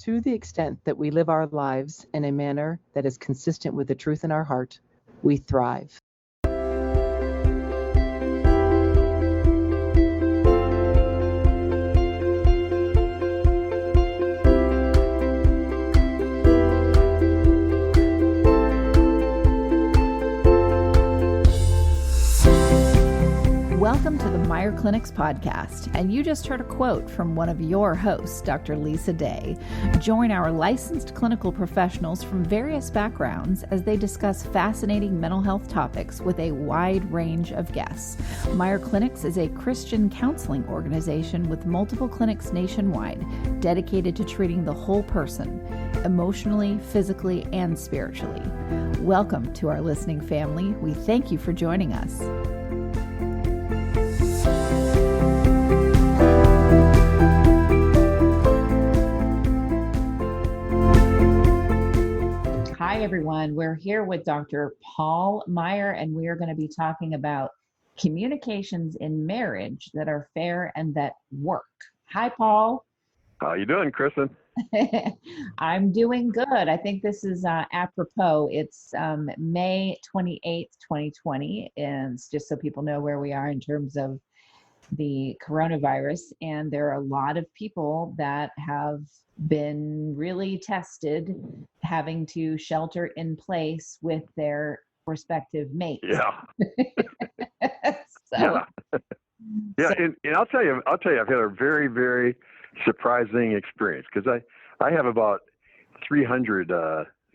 To the extent that we live our lives in a manner that is consistent with the truth in our heart, we thrive. Welcome to the Meier Clinics podcast, and you just heard a quote from one of your hosts, Dr. Lisa Day. Join our licensed clinical professionals from various backgrounds as they discuss fascinating mental health topics with a wide range of guests. Meier Clinics is a Christian counseling organization with multiple clinics nationwide dedicated to treating the whole person, emotionally, physically, and spiritually. Welcome to our listening family. We thank you for joining us. Hi, everyone. We're here with Dr. Paul Meier, and we are going to be talking about communications in marriage that are fair and that work. Hi, Paul. How you doing, Kristen? I'm doing good. I think this is apropos. It's May 28th, 2020, and it's just so people know where we are in terms of the coronavirus. And there are a lot of people that have been really tested, having to shelter in place with their respective mates. Yeah. So, And I'll tell you, I've had a very, very surprising experience because I have about 300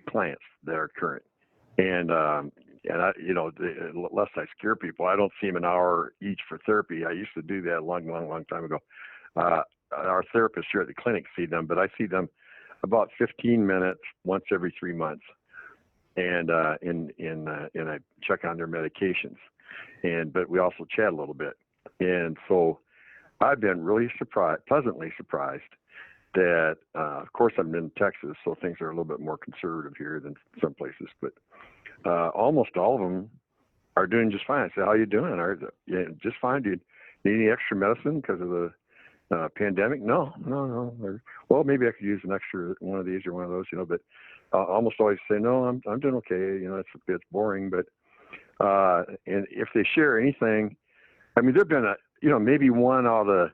clients that are current, and I, lest I scare people, I don't see them an hour each for therapy. I used to do that a long time ago. Our therapists here at the clinic see them, but I see them about 15 minutes once every 3 months, and I check on their medications, but we also chat a little bit, and so I've been really pleasantly surprised that, of course, I'm in Texas, so things are a little bit more conservative here than some places, but almost all of them are doing just fine. I say, how you doing? Just fine. Do you need any extra medicine because of the pandemic? No. Well, maybe I could use an extra one of these or one of those, but almost always say, no, I'm doing okay. It's boring, but and if they share anything, I mean, there've been maybe one out of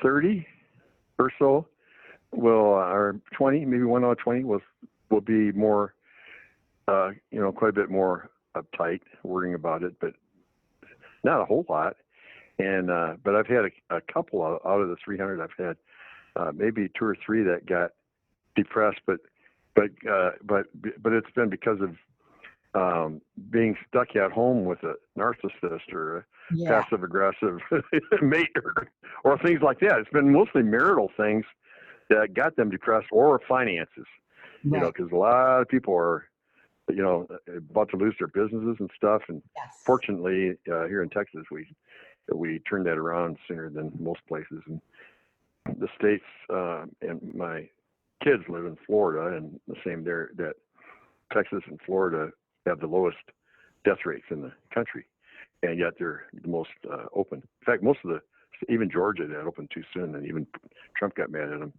30 or so or 20, maybe one out of 20 will be more, quite a bit more uptight, worrying about it, but not a whole lot. And but I've had a couple out of the 300. I've had maybe 2 or 3 that got depressed, but it's been because of being stuck at home with a narcissist or a passive aggressive mate or things like that. It's been mostly marital things that got them depressed, or finances. right. Because a lot of people are about to lose their businesses and stuff. And fortunately, here in Texas, we turned that around sooner than most places. And the states, and my kids live in Florida, and the same there, that Texas and Florida have the lowest death rates in the country, and yet they're the most open. In fact, even Georgia that opened too soon, and even Trump got mad at them,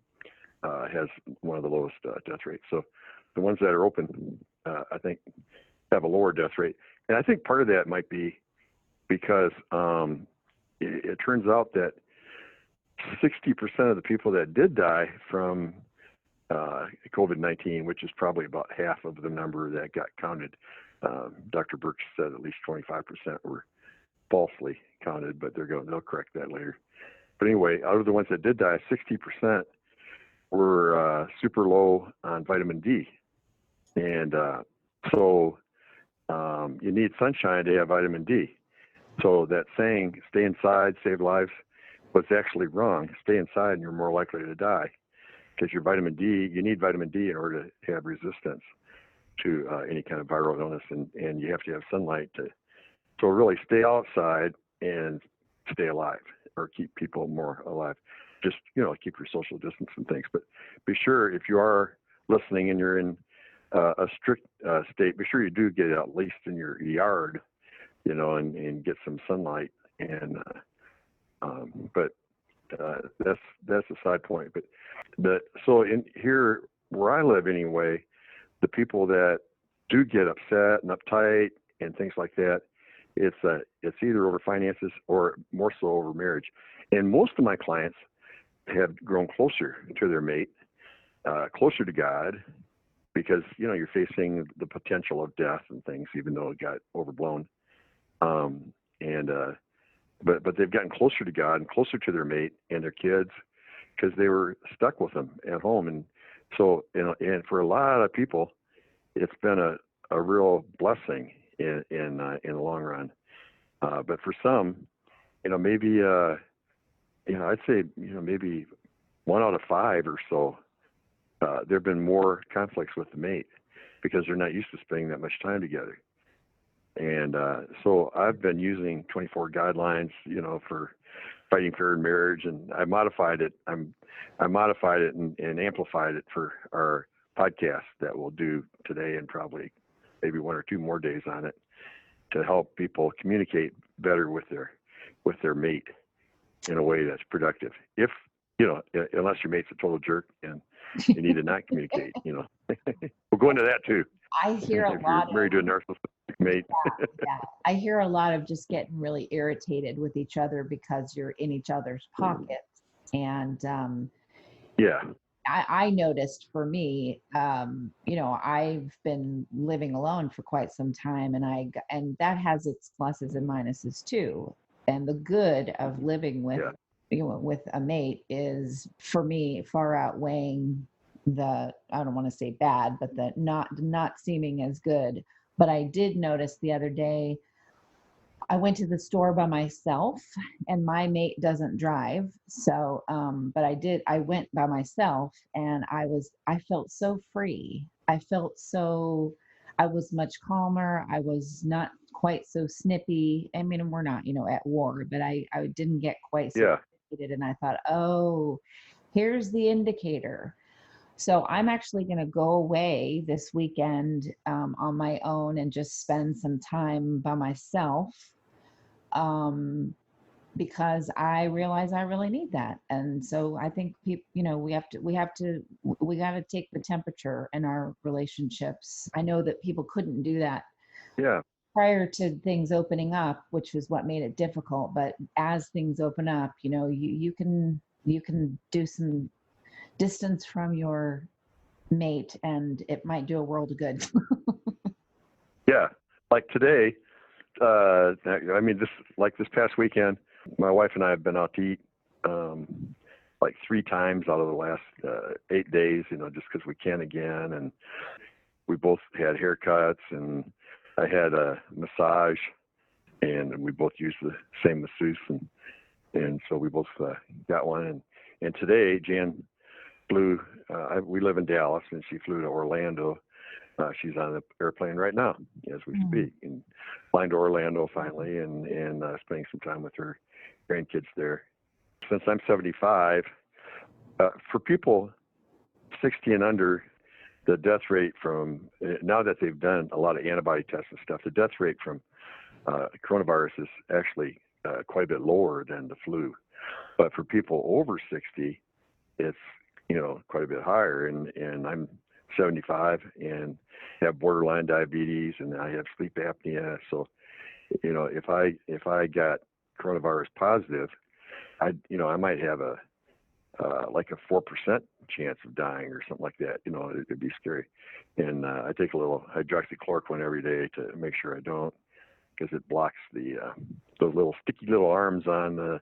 has one of the lowest death rates. So the ones that are open, I think, have a lower death rate. And I think part of that might be because it turns out that 60% of the people that did die from COVID-19, which is probably about half of the number that got counted. Dr. Burke said at least 25% were falsely counted, but they'll correct that later. But anyway, out of the ones that did die, 60% were super low on vitamin D. And so you need sunshine to have vitamin D. So that saying, stay inside, save lives, was actually wrong. Stay inside and you're more likely to die, because you need vitamin D in order to have resistance to any kind of viral illness, and you have to have sunlight so really stay outside and stay alive, or keep people more alive. Just, keep your social distance and things, but be sure, if you are listening and you're in a strict state, be sure you do get at least in your yard, and get some sunlight. And but that's a side point. But so in here where I live anyway, the people that do get upset and uptight and things like that, it's either over finances or more so over marriage. And most of my clients have grown closer to their mate, closer to God, because you're facing the potential of death and things, even though it got overblown. But they've gotten closer to God and closer to their mate and their kids because they were stuck with them at home. And so, and for a lot of people, it's been a real blessing in the long run. But for some, maybe, I'd say, maybe 1 out of 5 or so, there have been more conflicts with the mate because they're not used to spending that much time together. And so I've been using 24 guidelines, for fighting fair in marriage, and I modified it. I modified it and amplified it for our podcast that we'll do today and probably maybe 1 or 2 more days on it to help people communicate better with their mate in a way that's productive. If unless your mate's a total jerk and you need to not communicate, we'll go into that too. I hear a lot of married to a narcissistic mate. Yeah. I hear a lot of just getting really irritated with each other because you're in each other's pockets. And I noticed for me, I've been living alone for quite some time, and that has its pluses and minuses too. And the good of living with with a mate is, for me, far outweighing the, I don't want to say bad, but the not seeming as good. But I did notice the other day, I went to the store by myself, and my mate doesn't drive. So, but I went by myself, and I felt so free. I was much calmer. I was not quite so snippy. I mean, we're not, at war, but I didn't get quite so irritated. And I thought, oh, here's the indicator. So I'm actually going to go away this weekend on my own and just spend some time by myself, because I realize I really need that. And so I think people, we got to take the temperature in our relationships. I know that people couldn't do that prior to things opening up, which is what made it difficult. But as things open up, you can do some distance from your mate, and it might do a world of good. Yeah, like today, this past weekend, my wife and I have been out to eat like 3 times out of the last 8 days, just because we can again. And we both had haircuts, and I had a massage, and we both used the same masseuse, and so we both got one. And today, Jan flew. We live in Dallas, and she flew to Orlando. She's on the airplane right now as we speak, and flying to Orlando finally, and spending some time with her grandkids there. Since I'm 75, for people 60 and under, the death rate from, now that they've done a lot of antibody tests and stuff, the death rate from coronavirus is actually quite a bit lower than the flu. But for people over 60, it's quite a bit higher. And I'm 75 and have borderline diabetes, and I have sleep apnea. So, if I got coronavirus positive, I might have like a 4% chance of dying or something like that. It'd be scary. And I take a little hydroxychloroquine every day to make sure I don't, because it blocks those little sticky little arms on the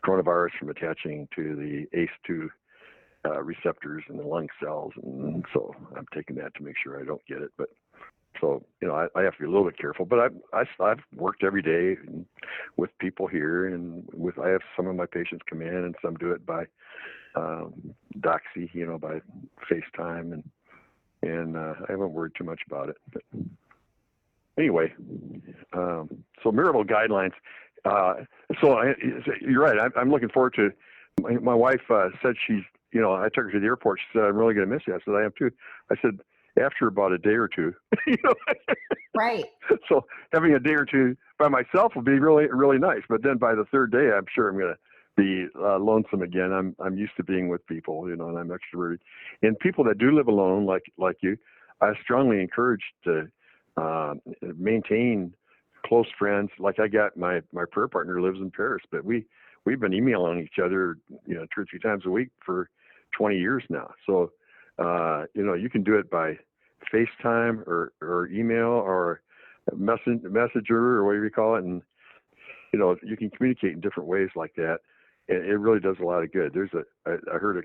coronavirus from attaching to the ACE2 receptors in the lung cells, and so I'm taking that to make sure I don't get it. But so I have to be a little bit careful. But I've worked every day with people here, and I have some of my patients come in, and some do it by doxy, by FaceTime, and I haven't worried too much about it. But anyway, so marital guidelines. You're right. I'm looking forward to. My wife said she's. I took her to the airport. She said, "I'm really going to miss you." I said, "I am too." I said, "After about a day or two." Right. So having a day or two by myself will be really, really nice. But then by the 3rd day, I'm sure I'm going to be lonesome again. I'm used to being with people, and I'm extroverted. And people that do live alone, like you, I strongly encourage to maintain close friends. Like I got my prayer partner lives in Paris, but we've been emailing each other, 2 or 3 times a week for 20 years now. So you can do it by FaceTime or email or messenger or whatever you call it, and you can communicate in different ways like that, and it really does a lot of good. I heard a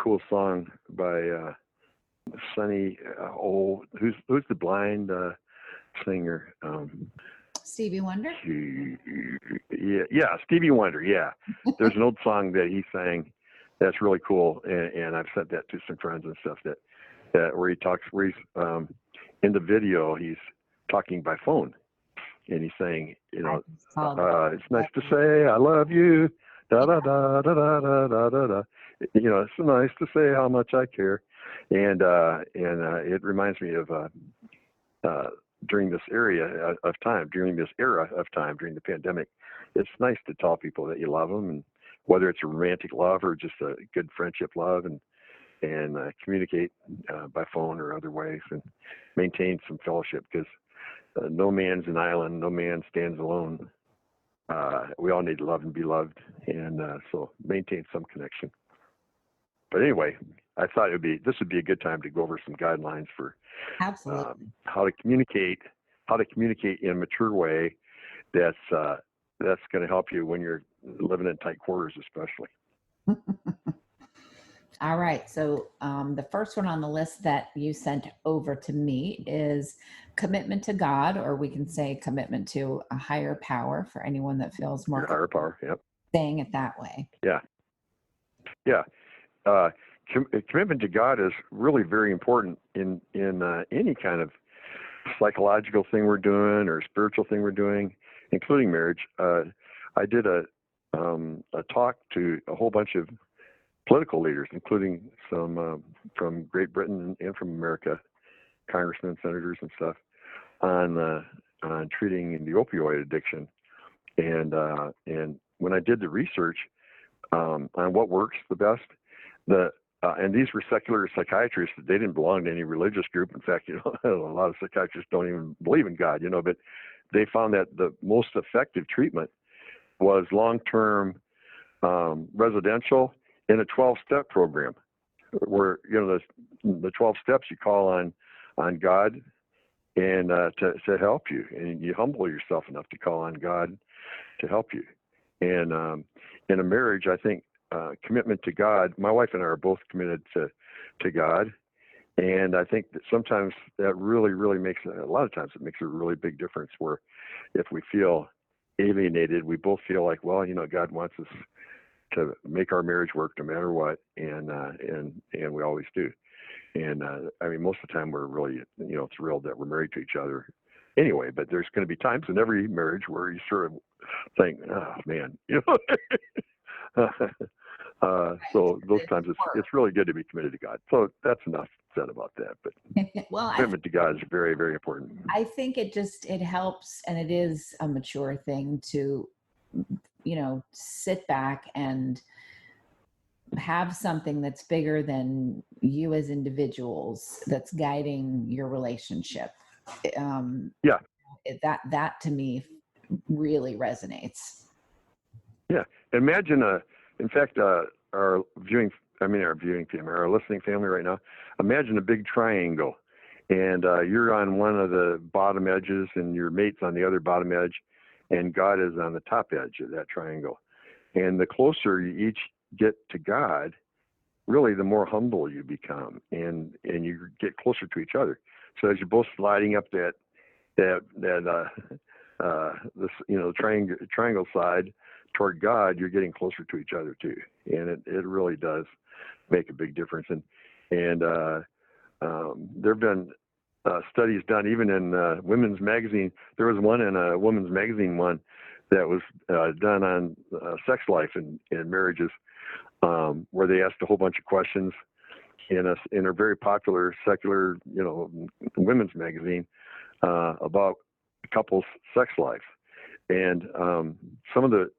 cool song by Sonny, who's the blind singer? Stevie Wonder? Yeah, Stevie Wonder. Yeah, there's an old song that he sang that's really cool, and I've sent that to some friends and stuff that where he's in the video he's talking by phone, and he's saying, it's nice to say I love you, da da da da da da da da da. It's nice to say how much I care, and it reminds me of during this era of time, during the pandemic, it's nice to tell people that you love them, and whether it's a romantic love or just a good friendship love, and communicate by phone or other ways, and maintain some fellowship, because no man's an island, no man stands alone. We all need to love and be loved, and so maintain some connection. But anyway, I thought this would be a good time to go over some guidelines for Absolutely. how to communicate in a mature way that's going to help you when you're living in tight quarters, especially. All right. So the first one on the list that you sent over to me is commitment to God, or we can say commitment to a higher power for anyone that feels more higher power. Yep. Saying it that way. Yeah. Commitment to God is really very important in any kind of psychological thing we're doing or spiritual thing we're doing, including marriage. I did a talk to a whole bunch of political leaders, including some from Great Britain and from America, congressmen, senators, and stuff, on treating the opioid addiction. And when I did the research on what works the best, and these were secular psychiatrists. They didn't belong to any religious group. In fact, a lot of psychiatrists don't even believe in God, but they found that the most effective treatment was long-term residential in a 12-step program, where the 12 steps you call on God and to help you, and you humble yourself enough to call on God to help you. And in a marriage, I think commitment to God. My wife and I are both committed to God, and I think that sometimes that really makes a lot of times it makes a really big difference. Where if we feel alienated, we both feel like, well, God wants us to make our marriage work no matter what, and we always do. And I mean, most of the time we're really thrilled that we're married to each other anyway. But there's going to be times in every marriage where you sort of think, oh man, so those times it's really good to be committed to God. So that's enough said about that. But commitment to God is very, very important. I think it helps, and it is a mature thing to, sit back and have something that's bigger than you as individuals that's guiding your relationship. That to me really resonates. Yeah. Imagine in fact, our listening family right now, imagine a big triangle, and you're on one of the bottom edges and your mate's on the other bottom edge, and God is on the top edge of that triangle. And the closer you each get to God, really the more humble you become, and you get closer to each other. So as you're both sliding up this triangle side toward God, you're getting closer to each other too, and it really does make a big difference. And there have been studies done even in women's magazine. There was one in a women's magazine one that was done on sex life and marriages, where they asked a whole bunch of questions in a very popular secular women's magazine about couples' sex life. And some of the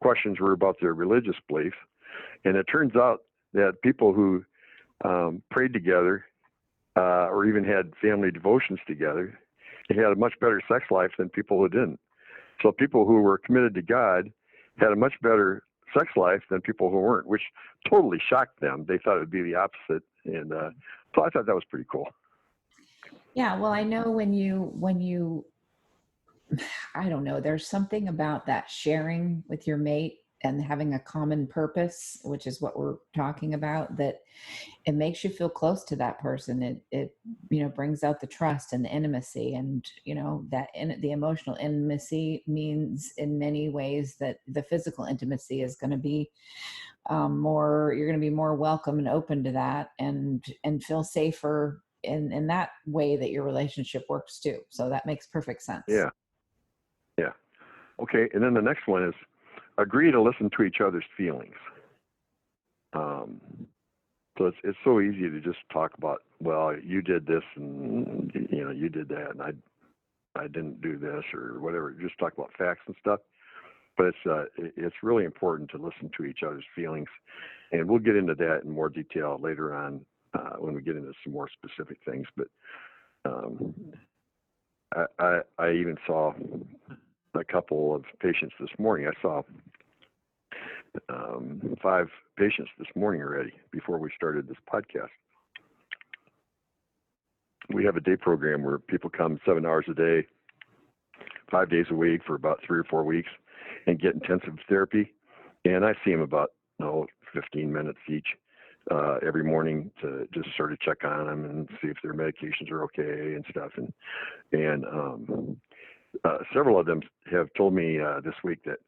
questions were about their religious beliefs. And it turns out that people who prayed together or even had family devotions together, they had a much better sex life than people who didn't. So people who were committed to God had a much better sex life than people who weren't, which totally shocked them. They thought it would be the opposite. And so I thought that was pretty cool. Yeah, well, I know when you, I don't know, there's something about that sharing with your mate and having a common purpose, which is what we're talking about, that it makes you feel close to that person. It brings out the trust and the intimacy, and the emotional intimacy means in many ways that the physical intimacy is going to be you're going to be more welcome and open to that, and feel safer in that way that your relationship works too. So that makes perfect sense. Yeah. Okay. And then the next one is agree to listen to each other's feelings. So it's so easy to just talk about, well, you did this and you did that, and I didn't do this or whatever. Just talk about facts and stuff. But it's really important to listen to each other's feelings, and we'll get into that in more detail later on when we get into some more specific things. But I even saw a couple of patients this morning. I saw 5 patients this morning already before we started this podcast. We have a day program where people come 7 hours a day, 5 days a week for about 3 or 4 weeks and get intensive therapy. And I see them about 15 minutes each every morning to just sort of check on them and see if their medications are okay and stuff. And several of them have told me this week that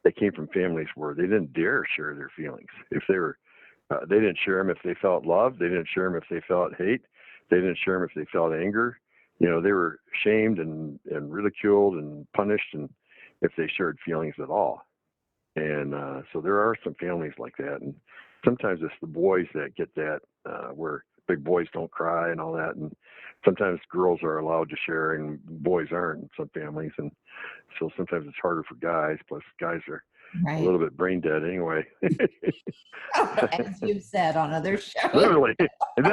they came from families where they didn't dare share their feelings. If they were, they didn't share them if they felt love. They didn't share them if they felt hate. They didn't share them if they felt anger. They were shamed and ridiculed and punished, and if they shared feelings at all. And so there are some families like that, and sometimes it's the boys that get that, where big boys don't cry and all that, and sometimes girls are allowed to share and boys aren't in some families, and so sometimes it's harder for guys, plus guys are a little bit brain dead anyway. As you've said on other shows. Literally, and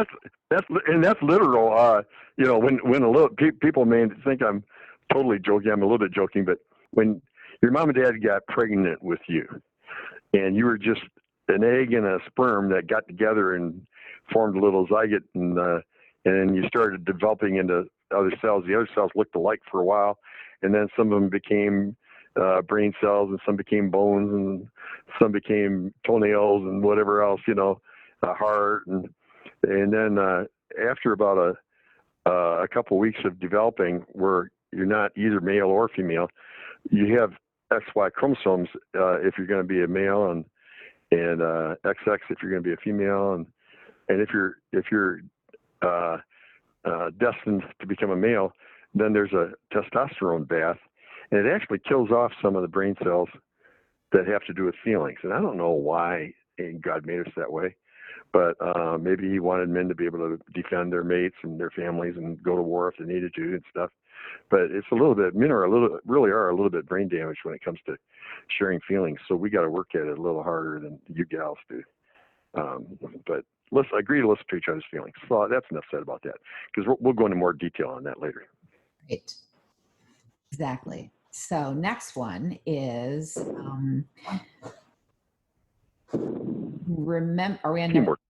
that's literal. When a little people may think I'm totally joking, I'm a little bit joking, but when your mom and dad got pregnant with you, and you were just an egg and a sperm that got together and formed a little zygote, and you started developing into other cells. The other cells looked alike for a while, and then some of them became brain cells, and some became bones, and some became toenails, and whatever else, a heart, and then after about a couple weeks of developing, where you're not either male or female, you have XY chromosomes if you're going to be a male, and XX if you're going to be a female, and if you're destined to become a male, then there's a testosterone bath, and it actually kills off some of the brain cells that have to do with feelings. And I don't know why God made us that way, but maybe He wanted men to be able to defend their mates and their families and go to war if they needed to and stuff. But it's a little bit, men are really are a little bit brain damaged when it comes to sharing feelings. So we got to work at it a little harder than you gals do. But let's agree to listen to each other's feelings. So that's enough said about that, because we'll go into more detail on that later. Right. Exactly. So next one is remember. Are we on teamwork?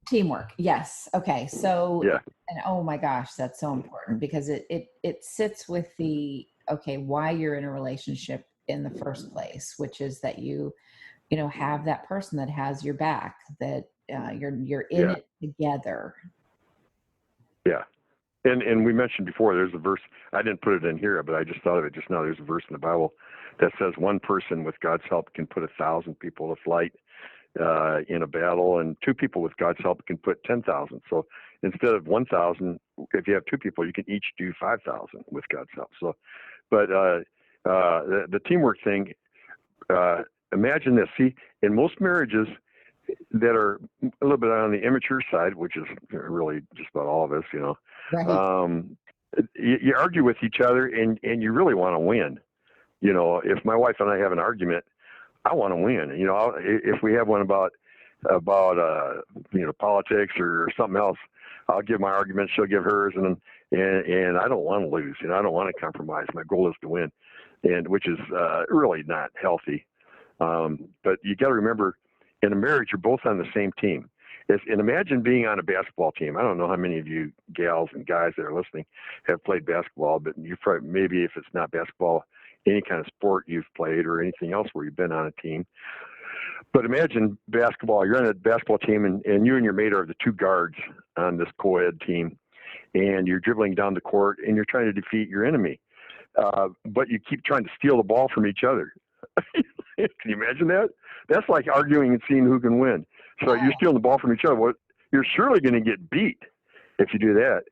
Teamwork. Yes. Okay. So yeah. And oh my gosh, that's so important, because it sits with why you're in a relationship in the first place, which is that you have that person that has your back, that you're in it together. Yeah. And we mentioned before, there's a verse, I didn't put it in here, but I just thought of it just now. There's a verse in the Bible that says one person with God's help can put 1,000 people to flight in a battle, and 2 people with God's help can put 10,000. So instead of 1,000, if you have 2 people, you can each do 5,000 with God's help. So, but the teamwork thing, imagine this. See, in most marriages that are a little bit on the immature side, which is really just about all of us, Right. You argue with each other, and you really want to win. If my wife and I have an argument, I want to win. If we have one about politics or something else, I'll give my argument, she'll give hers, and I don't want to lose. I don't want to compromise. My goal is to win, and which is really not healthy. But you got to remember, in a marriage, you're both on the same team. And imagine being on a basketball team. I don't know how many of you gals and guys that are listening have played basketball, but you probably, maybe if it's not basketball, any kind of sport you've played or anything else where you've been on a team. But imagine basketball. You're on a basketball team, and you and your mate are the two guards on this co-ed team, and you're dribbling down the court, and you're trying to defeat your enemy. But you keep trying to steal the ball from each other. Can you imagine that? That's like arguing and seeing who can win. So you're stealing the ball from each other. Well, you're surely going to get beat if you do that.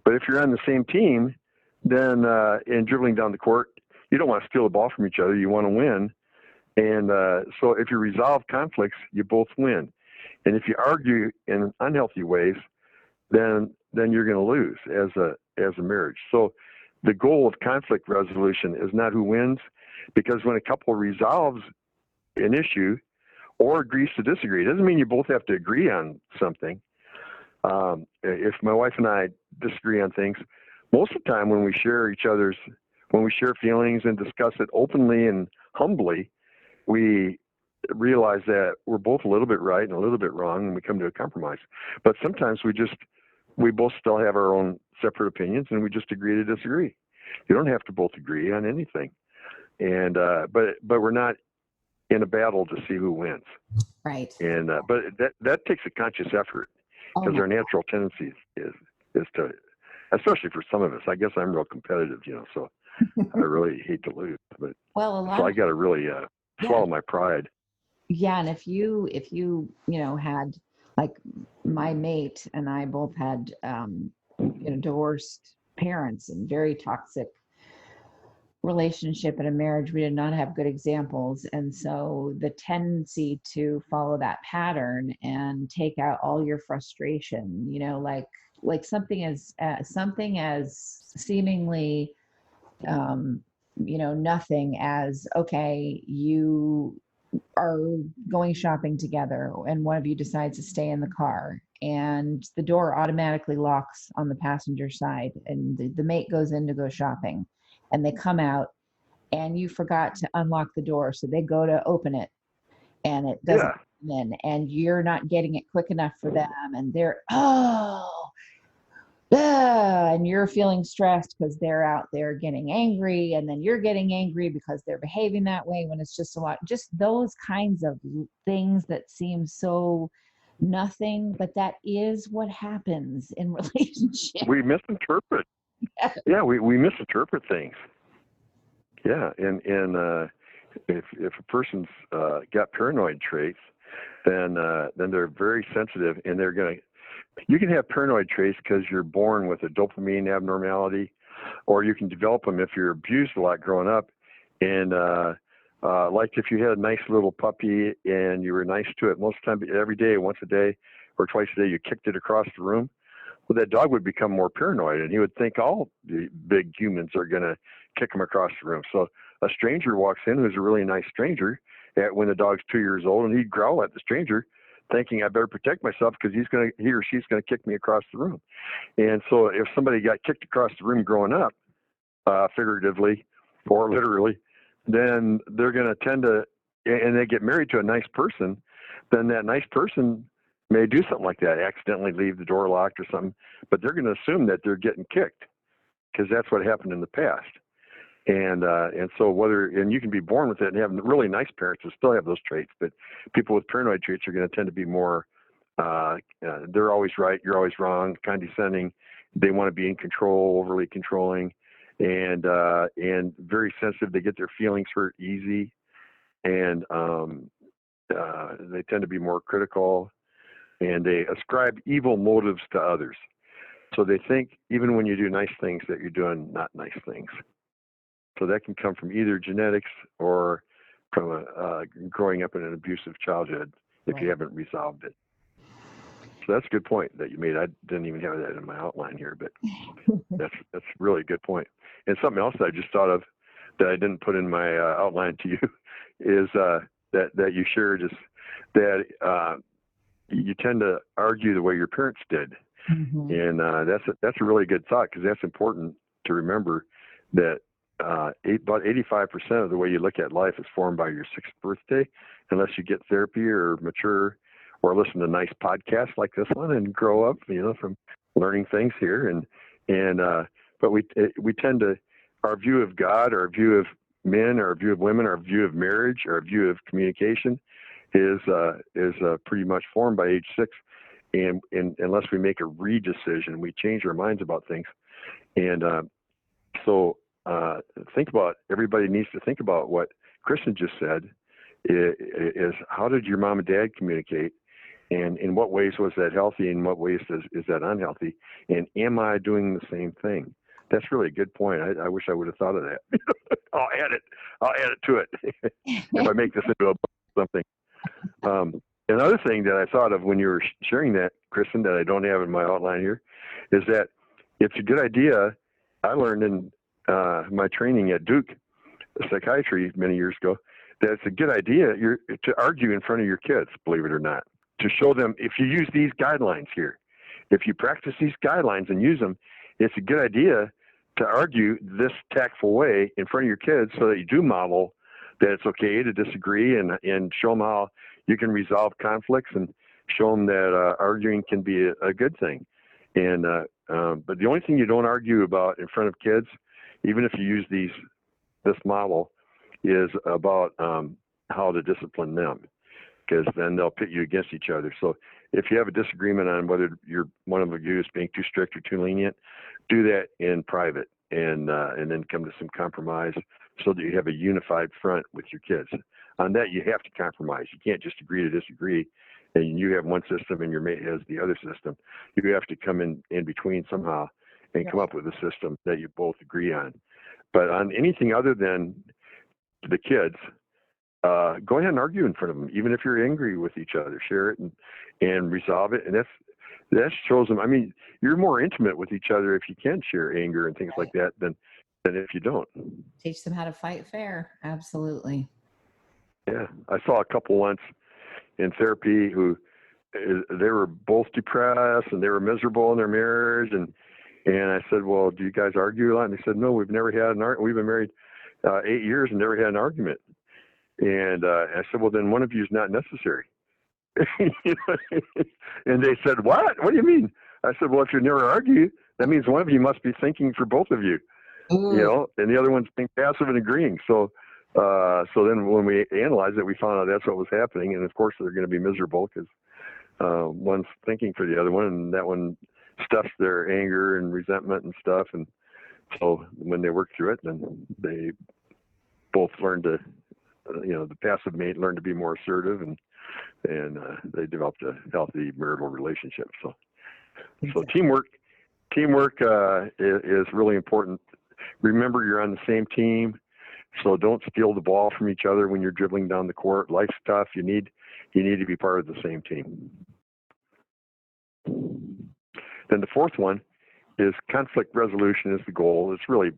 But if you're on the same team, then in dribbling down the court, you don't want to steal the ball from each other. You want to win. And so if you resolve conflicts, you both win. And if you argue in unhealthy ways, then you're going to lose as a marriage. So the goal of conflict resolution is not who wins, because when a couple resolves an issue or agrees to disagree, it doesn't mean you both have to agree on something. If my wife and I disagree on things, most of the time when we share feelings and discuss it openly and humbly, we realize that we're both a little bit right and a little bit wrong, and we come to a compromise. But sometimes we both still have our own separate opinions, and we just agree to disagree. You don't have to both agree on anything. And but we're not in a battle to see who wins. Right. And but that takes a conscious effort, because our natural tendency is to, especially for some of us. I guess I'm real competitive, so I really hate to lose. But so I got to really swallow my pride. Yeah, and if you had, like, my mate and I both had divorced parents and very toxic relationship in a marriage. We did not have good examples, and so the tendency to follow that pattern and take out all your frustration, like something as seemingly nothing as, okay, you are going shopping together and one of you decides to stay in the car and the door automatically locks on the passenger side, and the mate goes in to go shopping, and they come out and you forgot to unlock the door. So they go to open it and it doesn't come in, and you're not getting it quick enough for them. And they're, and you're feeling stressed because they're out there getting angry. And then you're getting angry because they're behaving that way, when it's just just those kinds of things that seem so nothing, but that is what happens in relationships. We misinterpret. Yeah, we misinterpret things. Yeah, and if a person's got paranoid traits, then they're very sensitive, and you can have paranoid traits because you're born with a dopamine abnormality, or you can develop them if you're abused a lot growing up. And like if you had a nice little puppy and you were nice to it most of the time, every day, once a day or twice a day, you kicked it across the room. Well, that dog would become more paranoid, and he would think all the big humans are going to kick him across the room. So a stranger walks in who's a really nice stranger when the dog's 2 years old, and he'd growl at the stranger, thinking I better protect myself because he or she's going to kick me across the room. And so if somebody got kicked across the room growing up, figuratively or literally, then they're going to tend to, and they get married to a nice person, then that nice person may do something like that, accidentally leave the door locked or something, but they're going to assume that they're getting kicked because that's what happened in the past. And so and you can be born with it and have really nice parents who still have those traits, but people with paranoid traits are going to tend to be more, they're always right, you're always wrong, condescending. They want to be in control, overly controlling, and very sensitive. They get their feelings hurt easy, and they tend to be more critical, and they ascribe evil motives to others. So they think even when you do nice things that you're doing not nice things. So that can come from either genetics or from growing up in an abusive childhood if you haven't resolved it. So that's a good point that you made. I didn't even have that in my outline here, but that's really a good point. And something else that I just thought of that I didn't put in my outline to you is that you shared is that you tend to argue the way your parents did. Mm-hmm. And that's a really good thought, because that's important to remember, that about 85% of the way you look at life is formed by your 6th birthday, unless you get therapy or mature or listen to nice podcasts like this one and grow up, from learning things here. But we tend to, our view of God, our view of men, our view of women, our view of marriage, our view of communication is pretty much formed by age 6. And unless we make a re-decision, we change our minds about things. And so everybody needs to think about what Kristen just said, is how did your mom and dad communicate? And in what ways was that healthy? In what ways is that unhealthy? And am I doing the same thing? That's really a good point. I wish I would have thought of that. I'll add it to it if I make this into a book or something. Another thing that I thought of when you were sharing that, Kristen, that I don't have in my outline here, is that it's a good idea. I learned in my training at Duke psychiatry many years ago that it's a good idea to argue in front of your kids, believe it or not, to show them, if you use these guidelines here, if you practice these guidelines and use them, it's a good idea to argue this tactful way in front of your kids, so that you do model that it's okay to disagree, and show them how you can resolve conflicts, and show them that arguing can be a good thing. And but the only thing you don't argue about in front of kids, even if you use this model, is about how to discipline them, because then they'll pit you against each other. So if you have a disagreement on whether one of you is being too strict or too lenient, do that in private, and then come to some compromise, so that you have a unified front with your kids. On that, you have to compromise. You can't just agree to disagree, and you have one system and your mate has the other system. You have to come in between somehow and come up with a system that you both agree on. But on anything other than the kids, go ahead and argue in front of them, even if you're angry with each other. Share it and resolve it. And that shows them. I mean, you're more intimate with each other if you can share anger and things like that than if you don't. Teach them how to fight fair. Absolutely. Yeah, I saw a couple once in therapy who they were both depressed and they were miserable in their marriage, and I said, well, do you guys argue a lot? And they said, no, we've never had an argument. We've been married 8 years and never had an argument. And I said, well, then one of you is not necessary. And they said, what do you mean? I said, well, if you never argue, that means one of you must be thinking for both of you. Ooh. And the other one's being passive and agreeing. So then when we analyzed it, we found out that's what was happening. And of course they're going to be miserable because one's thinking for the other one, and that one stuffs their anger and resentment and stuff. And so when they work through it, then they both learn to, the passive mate learned to be more assertive, and they developed a healthy marital relationship. So teamwork is really important. Remember, you're on the same team, so don't steal the ball from each other when you're dribbling down the court. Life's tough. You need to be part of the same team. Then the fourth one is conflict resolution is the goal.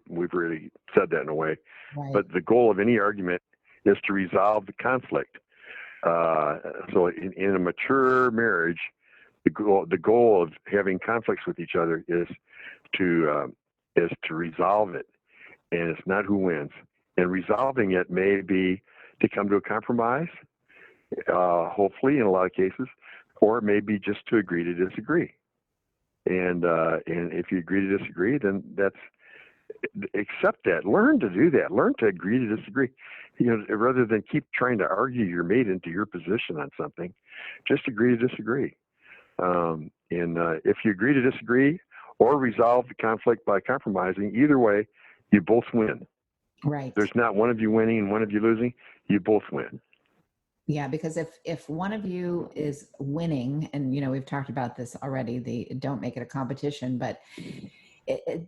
We've really said that in a way, Right. But the goal of any argument is to resolve the conflict. So in a mature marriage, the goal of having conflicts with each other is to resolve it, and it's not who wins. And resolving it may be to come to a compromise, hopefully in a lot of cases, or it may be just to agree to disagree. And if you agree to disagree, then accept that. Learn to do that. Learn to agree to disagree. Rather than keep trying to argue your mate into your position on something, just agree to disagree. If you agree to disagree or resolve the conflict by compromising, either way, you both win. Right. There's not one of you winning and one of you losing. You both win. Yeah, because if one of you is winning, and we've talked about this already, don't make it a competition, but I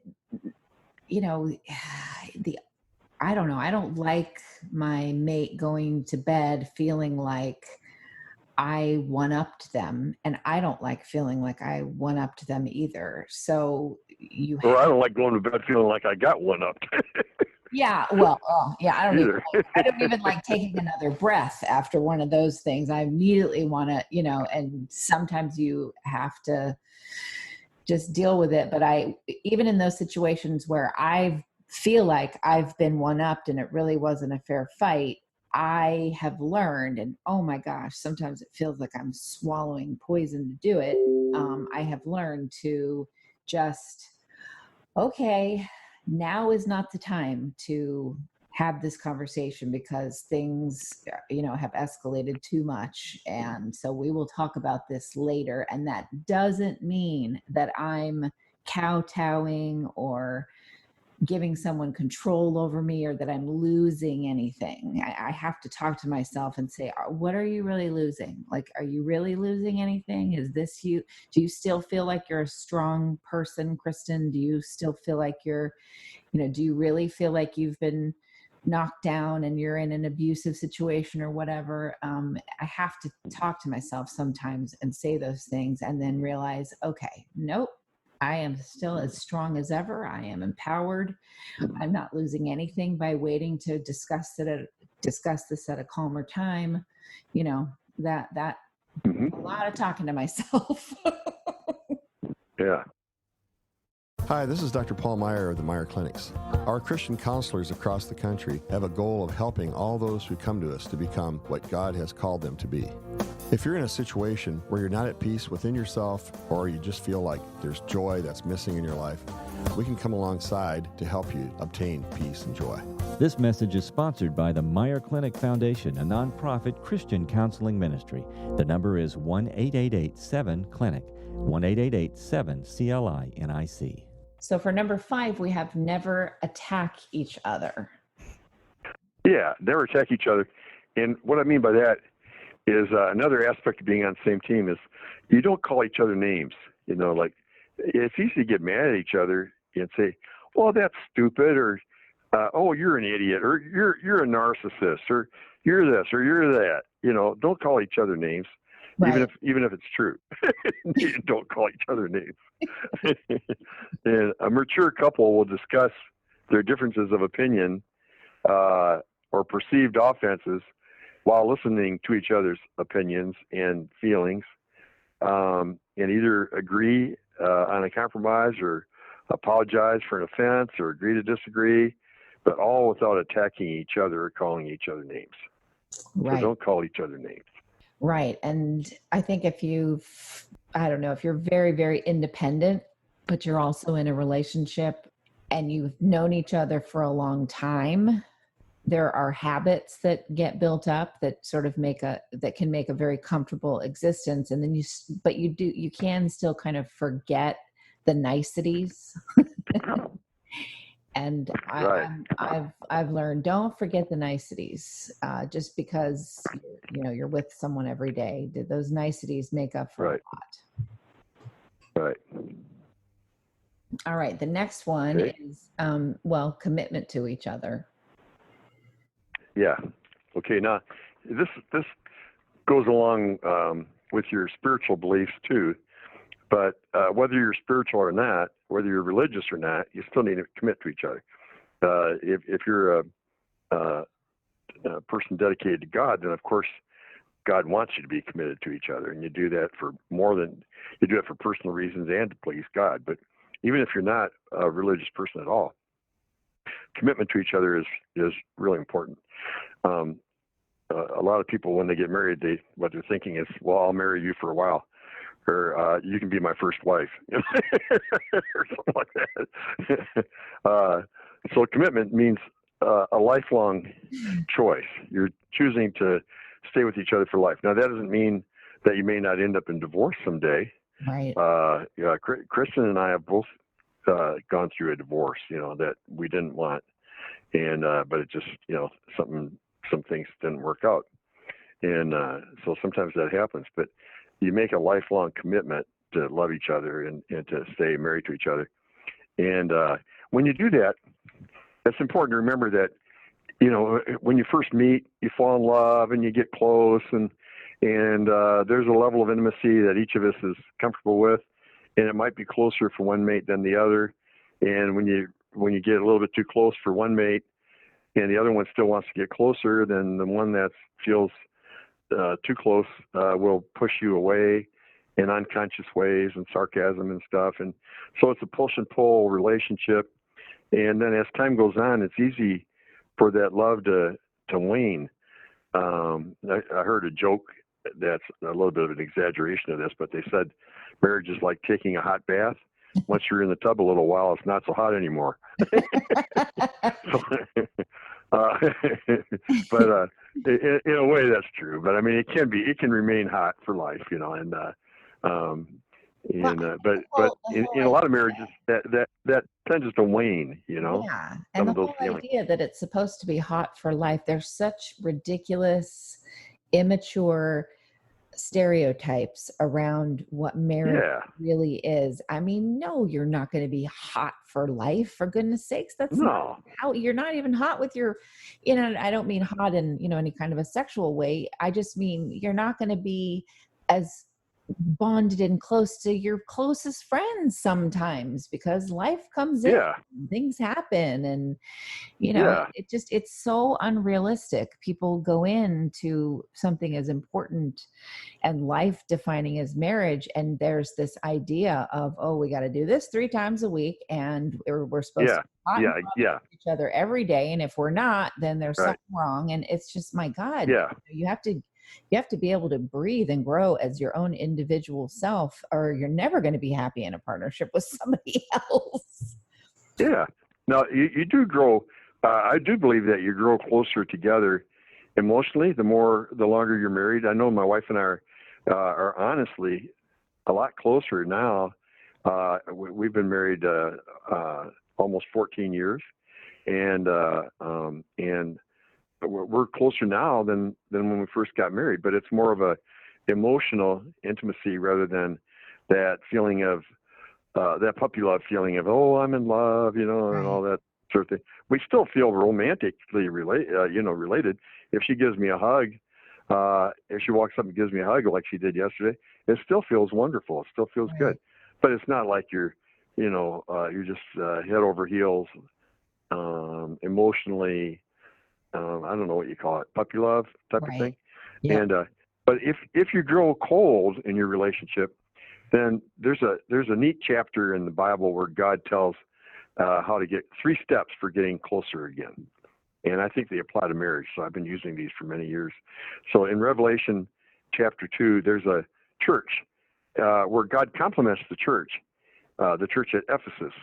don't know. I don't like my mate going to bed feeling like I one-upped them, and I don't like feeling like I one-upped them either. So I don't like going to bed feeling like I got one-upped. Yeah, well, yeah, either. I don't even like taking another breath after one of those things. I immediately want to, and sometimes you have to just deal with it. But even in those situations where I feel like I've been one-upped and it really wasn't a fair fight, I have learned, and oh my gosh, sometimes it feels like I'm swallowing poison to do it. I have learned to just, okay, now is not the time to have this conversation because things, have escalated too much. And so we will talk about this later. And that doesn't mean that I'm kowtowing or giving someone control over me or that I'm losing anything. I have to talk to myself and say, what are you really losing? Like, are you really losing anything? Is this you? Do you still feel like you're a strong person, Kristen? Do you still feel like do you really feel like you've been knocked down and you're in an abusive situation or whatever? I have to talk to myself sometimes and say those things and then realize, okay, nope. I am still as strong as ever. I am empowered. I'm not losing anything by waiting to discuss this at a calmer time. That a lot of talking to myself. Yeah. Hi, this is Dr. Paul Meier of the Meier Clinics. Our Christian counselors across the country have a goal of helping all those who come to us to become what God has called them to be. If you're in a situation where you're not at peace within yourself or you just feel like there's joy that's missing in your life, we can come alongside to help you obtain peace and joy. This message is sponsored by the Meier Clinic Foundation, a nonprofit Christian counseling ministry. The number is 1-888-7-CLINIC, 1-888-7-CLINIC. So for number 5, we have never attack each other. Yeah, never attack each other. And what I mean by that is another aspect of being on the same team is you don't call each other names. Like it's easy to get mad at each other and say, well, that's stupid, or oh, you're an idiot, or you're a narcissist, or you're this, or you're that. Don't call each other names. Right. Even if it's true. You don't call each other names. And a mature couple will discuss their differences of opinion or perceived offenses while listening to each other's opinions and feelings, and either agree on a compromise or apologize for an offense or agree to disagree, but all without attacking each other or calling each other names. Right. So don't call each other names. Right. And I think if you're very, very independent, but you're also in a relationship and you've known each other for a long time, there are habits that get built up that sort of that can make a very comfortable existence. And then you can still kind of forget the niceties. And I've learned, don't forget the niceties. Just because you're with someone every day, those niceties make up for a lot. Right. All right. The next one is commitment to each other. Yeah. Okay. Now, this goes along with your spiritual beliefs too. But whether you're spiritual or not, whether you're religious or not, you still need to commit to each other. If you're a person dedicated to God, then of course God wants you to be committed to each other, and you do that for personal reasons and to please God. But even if you're not a religious person at all, commitment to each other is really important. A lot of people, when they get married, what they're thinking is, well, I'll marry you for a while, or you can be my first wife, or something like that. So commitment means a lifelong choice. You're choosing to stay with each other for life. Now, that doesn't mean that you may not end up in divorce someday. Right. Kristen and I have both gone through a divorce, that we didn't want, and but it just, some things didn't work out, and so sometimes that happens. But you make a lifelong commitment to love each other and to stay married to each other. And when you do that, it's important to remember that, when you first meet, you fall in love and you get close, and there's a level of intimacy that each of us is comfortable with, and it might be closer for one mate than the other. And when you get a little bit too close for one mate, and the other one still wants to get closer, then the one that feels too close will push you away in unconscious ways and sarcasm and stuff. And so it's a push and pull relationship. And then as time goes on, it's easy for that love to wane. I heard a joke that's a little bit of an exaggeration of this, but they said marriage is like taking a hot bath. Once you're in the tub a little while, it's not so hot anymore. But in a way, that's true. But I mean, it can remain hot for life, you know. And but in a lot of marriages, that tends to wane, you know. Yeah, and the whole idea that it's supposed to be hot for life. There's such ridiculous, immature stereotypes around what marriage really is. I mean, no, you're not going to be hot for life, for goodness sakes. That's not how you're not even hot with your, you know, I don't mean hot in, you know, any kind of a sexual way. I just mean you're not going to be as bonded and close to your closest friends sometimes, because life comes in, things happen, and you know, it's so unrealistic. People go into something as important and life defining as marriage, and there's this idea of, oh, we got to do this 3 times a week, and we're supposed to with each other every day, and if we're not, then there's something wrong. And it's just, my God, you have to be able to breathe and grow as your own individual self, or you're never going to be happy in a partnership with somebody else. Yeah. Now, you do grow. I do believe that you grow closer together emotionally the longer you're married. I know my wife and I are honestly a lot closer now. We've been married almost 14 years, and we're closer now than when we first got married, but it's more of a emotional intimacy rather than that feeling of that puppy love feeling of, oh, I'm in love, you know, and all that sort of thing. We still feel romantically related. If she gives me a hug, if she walks up and gives me a hug like she did yesterday, it still feels wonderful. It still feels good, but it's not like you're just head over heels emotionally. I don't know what you call it, puppy love type of thing. Yeah. And but if you grow cold in your relationship, then there's a neat chapter in the Bible where God tells how to get 3 steps for getting closer again. And I think they apply to marriage. So I've been using these for many years. So in Revelation chapter 2, there's a church where God compliments the church at Ephesus,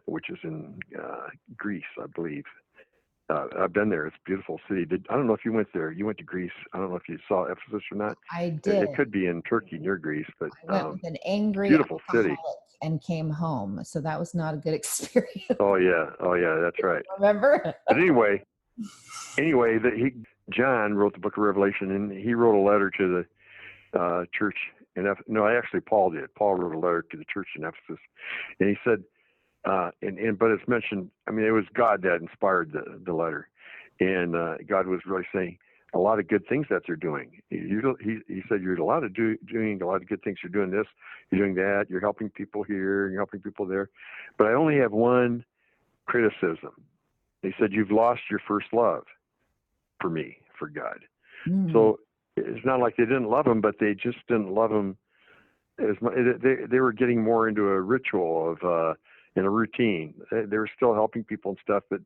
which is in Greece, I believe. I've been there. It's a beautiful city. I don't know if you went there. You went to Greece. I don't know if you saw Ephesus or not. I did. It could be in Turkey near Greece, but I went with an angry beautiful city and came home. So that was not a good experience. Oh yeah, that's right. Remember? But anyway, John wrote the book of Revelation, and he wrote a letter to the church in Paul did. Paul wrote a letter to the church in Ephesus, and he said. But it's mentioned, I mean, it was God that inspired the letter, and God was really saying a lot of good things that they're doing. He said, you're doing a lot of good things. You're doing this, you're doing that, you're helping people here, you're helping people there. But I only have one criticism. He said, you've lost your first love for me, for God. Mm. So it's not like they didn't love him, but they just didn't love him as much. They were getting more into a ritual of, in a routine. They were still helping people and stuff, but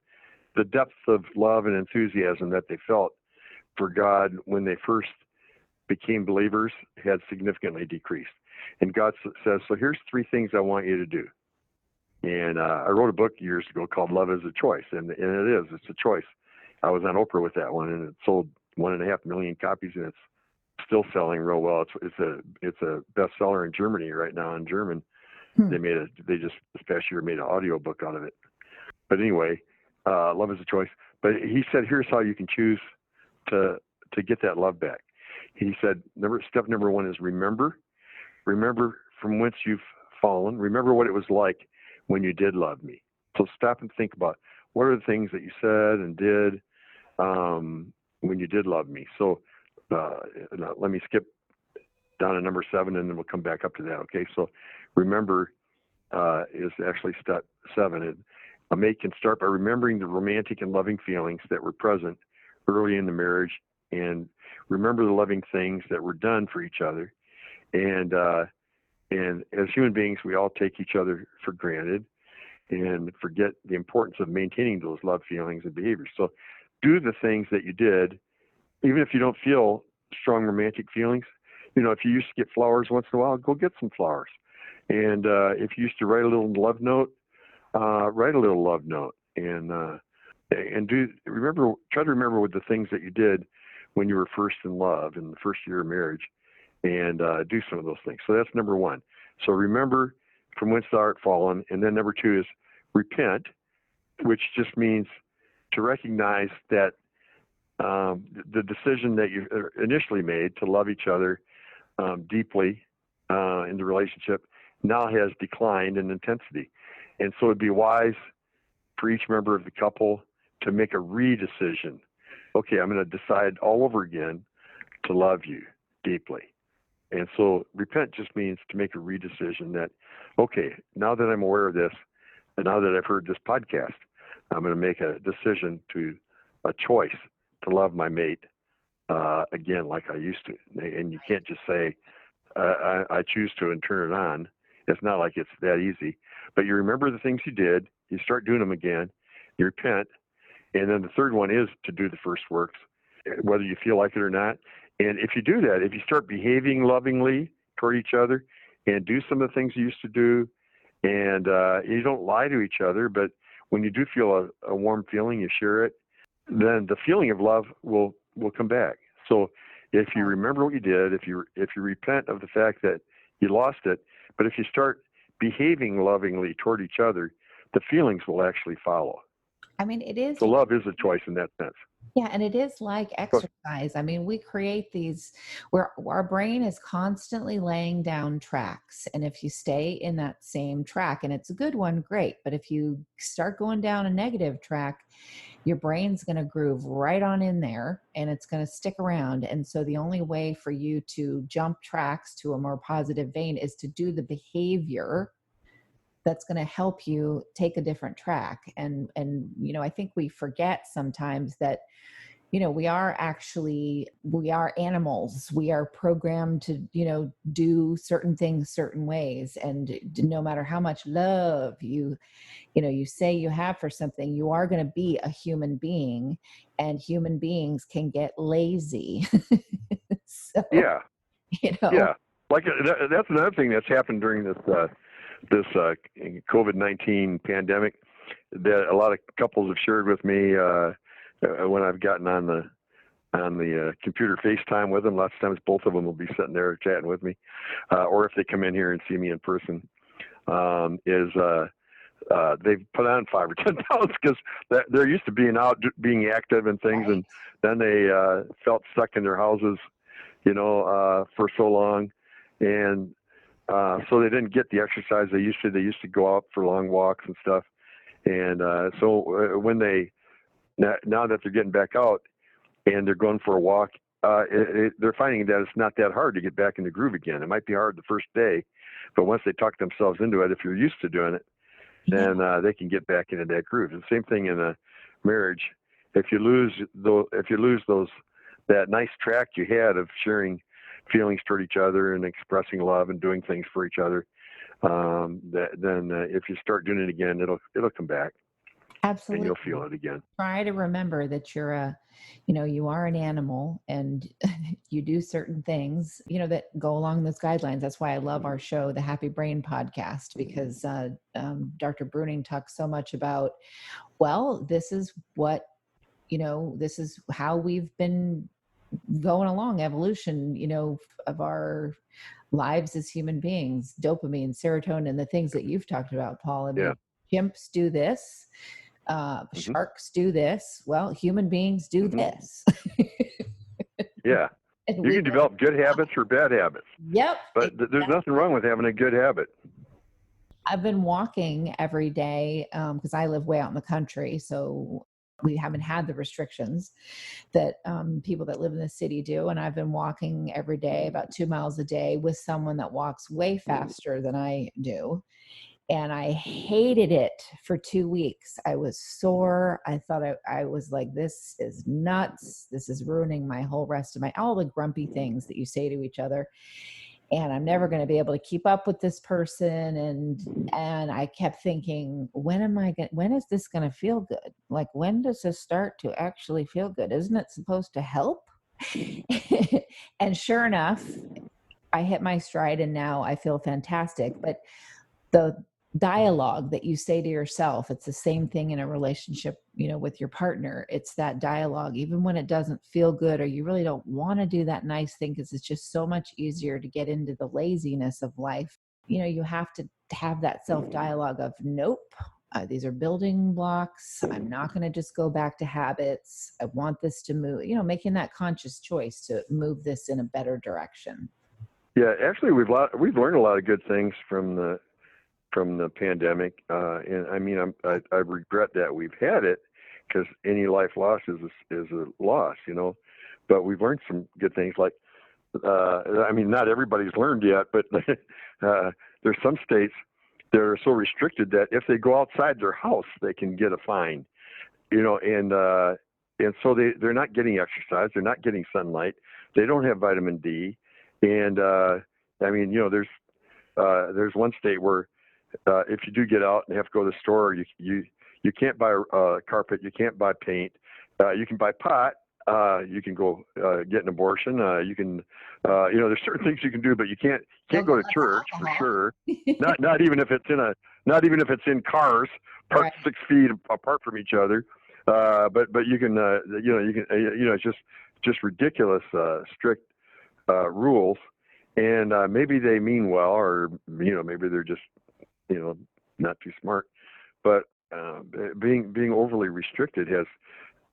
the depth of love and enthusiasm that they felt for God when they first became believers had significantly decreased. And God says, so here's 3 things I want you to do. And I wrote a book years ago called Love is a Choice, and it's a choice. I was on Oprah with that one, and it sold 1.5 million copies, and it's still selling real well. It's a bestseller in Germany right now in German. They just this past year made an audio book out of it. But anyway, love is a choice. But he said, here's how you can choose to get that love back. He said, step number 1 is remember from whence you've fallen. Remember what it was like when you did love me. So stop and think about what are the things that you said and did when you did love me. So let me skip down to number 7, and then we'll come back up to that. Okay, so remember is actually step 7. A mate can start by remembering the romantic and loving feelings that were present early in the marriage, and remember the loving things that were done for each other. And as human beings, we all take each other for granted and forget the importance of maintaining those love feelings and behaviors. So do the things that you did, even if you don't feel strong romantic feelings. If you used to get flowers once in a while, go get some flowers. And if you used to write a little love note, write a little love note. And try to remember what the things that you did when you were first in love in the first year of marriage, and do some of those things. So that's number one. So remember from whence thou art fallen. And then number two is repent, which just means to recognize that the decision that you initially made to love each other deeply in the relationship now has declined in intensity. And so it'd be wise for each member of the couple to make a redecision. Okay, I'm going to decide all over again to love you deeply. And so repent just means to make a redecision that, okay, now that I'm aware of this, and now that I've heard this podcast, I'm going to make a decision a choice to love my mate again like I used to. And you can't just say, I choose to and turn it on. It's not like it's that easy. But you remember the things you did, you start doing them again, you repent, and then the third one is to do the first works, whether you feel like it or not. And if you do that, if you start behaving lovingly toward each other and do some of the things you used to do, and you don't lie to each other, but when you do feel a warm feeling, you share it, then the feeling of love will come back. So if you remember what you did, if you repent of the fact that you lost it, but if you start behaving lovingly toward each other, the feelings will actually follow. I mean, it is. So love is a choice in that sense. Yeah, and it is like exercise. I mean, we create these where our brain is constantly laying down tracks. And if you stay in that same track, and it's a good one, great. But if you start going down a negative track, your brain's going to groove right on in there and it's going to stick around. And so the only way for you to jump tracks to a more positive vein is to do the behavior that's going to help you take a different track. And I think we forget sometimes that, we are animals. We are programmed to, do certain things certain ways. And no matter how much love you say you have for something, you are going to be a human being, and human beings can get lazy. So, yeah. Like that's another thing that's happened during this COVID-19 pandemic that a lot of couples have shared with me when I've gotten on the computer FaceTime with them. Lots of times both of them will be sitting there chatting with me, or if they come in here and see me in person, they've put on 5 or 10 pounds because they're used to being out, being active and things, and then they felt stuck in their houses, for so long, and so they didn't get the exercise they used to. They used to go out for long walks and stuff. And so when now that they're getting back out and they're going for a walk, they're finding that it's not that hard to get back in the groove again. It might be hard the first day, but once they talk themselves into it, if you're used to doing it, then they can get back into that groove. The same thing in a marriage. If you lose that nice track you had of sharing feelings toward each other and expressing love and doing things for each other, then if you start doing it again, it'll come back. Absolutely. And you'll feel it again. Try to remember that you are an animal and you do certain things, that go along those guidelines. That's why I love our show, the Happy Brain Podcast, because Dr. Bruning talks so much about, this is what, this is how we've been going along, evolution, of our lives as human beings, dopamine, serotonin, the things that you've talked about, Paul. I mean, chimps do this, sharks do this. Well, human beings do this. Yeah. You can develop good habits or bad habits. Yep. But there's nothing wrong with having a good habit. I've been walking every day because I live way out in the country. So we haven't had the restrictions that people that live in the city do. And I've been walking every day, about 2 miles a day, with someone that walks way faster than I do. And I hated it for 2 weeks. I was sore. I thought I was like, this is nuts. This is ruining my whole rest of all the grumpy things that you say to each other. And I'm never going to be able to keep up with this person. And I kept thinking, when is this going to feel good? Like, when does this start to actually feel good? Isn't it supposed to help? And sure enough, I hit my stride and now I feel fantastic. But the dialogue that you say to yourself, it's the same thing in a relationship, with your partner. It's that dialogue, even when it doesn't feel good, or you really don't want to do that nice thing, because it's just so much easier to get into the laziness of life. You have to have that self-dialogue of, nope, these are building blocks. I'm not going to just go back to habits. I want this to move, making that conscious choice to move this in a better direction. Yeah, actually, we've learned a lot of good things from the pandemic, and I mean, I regret that we've had it, because any life loss is a loss, But we've learned some good things, like, I mean, not everybody's learned yet, but there's some states that are so restricted that if they go outside their house, they can get a fine, and so they're not getting exercise, they're not getting sunlight, they don't have vitamin D, and I mean, there's one state where if you do get out and have to go to the store, you can't buy carpet, you can't buy paint, you can buy pot, you can go get an abortion, you can, there's certain things you can do, but you can't go to church for sure. not even if it's in cars parked right 6 feet apart from each other. But you can, it's just ridiculous, strict rules, and maybe they mean well, or maybe they're just not too smart, but being overly restricted has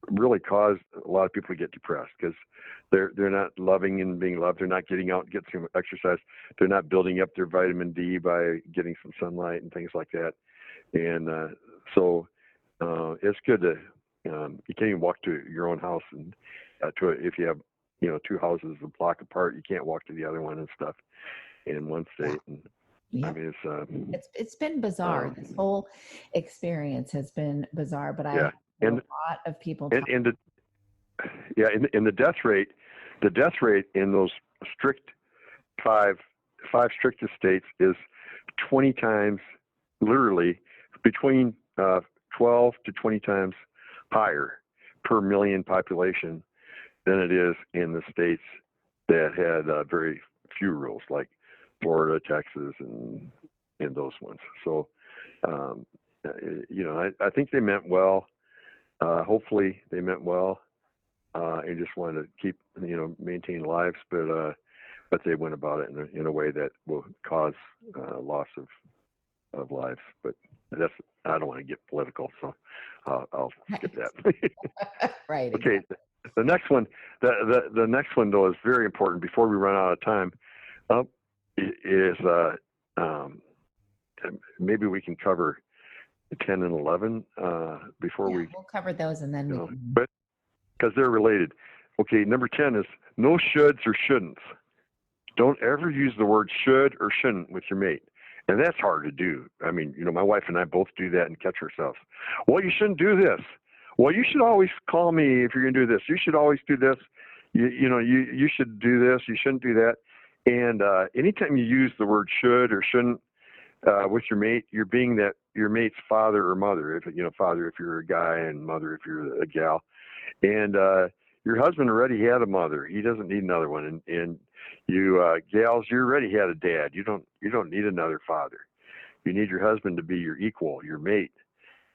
really caused a lot of people to get depressed, because they're not loving and being loved. They're not getting out and getting some exercise. They're not building up their vitamin D by getting some sunlight and things like that. And so it's good to you can't even walk to your own house, and if you have two houses a block apart, you can't walk to the other one and stuff in one state. And yeah. I mean, it's been bizarre. This whole experience has been bizarre, but yeah. I have a lot of people. In the death rate in those strict five strictest states is 20 times, literally between 12 to 20 times higher per million population than it is in the states that had very few rules, like Florida, Texas, and those ones. So, I think they meant well. Hopefully they meant well, and just wanted to keep, maintain lives, but they went about it in a way that will cause loss of lives. But I don't want to get political, so I'll skip that. Right. Okay. Exactly. The next one, the next one though is very important before we run out of time. Is maybe we can cover 10 and 11 before we'll cover those, and then but because they're related. Okay, number 10 is no shoulds or shouldn'ts. Don't ever use the word should or shouldn't with your mate. And that's hard to do. I mean, my wife and I both do that and catch ourselves. Well, you shouldn't do this. Well, you should always call me if you're going to do this. You should always do this. You should do this. You shouldn't do that. And anytime you use the word should or shouldn't with your mate, you're being that your mate's father or mother. If father if you're a guy, and mother if you're a gal. And your husband already had a mother. He doesn't need another one. And you gals, you already had a dad. You don't need another father. You need your husband to be your equal, your mate.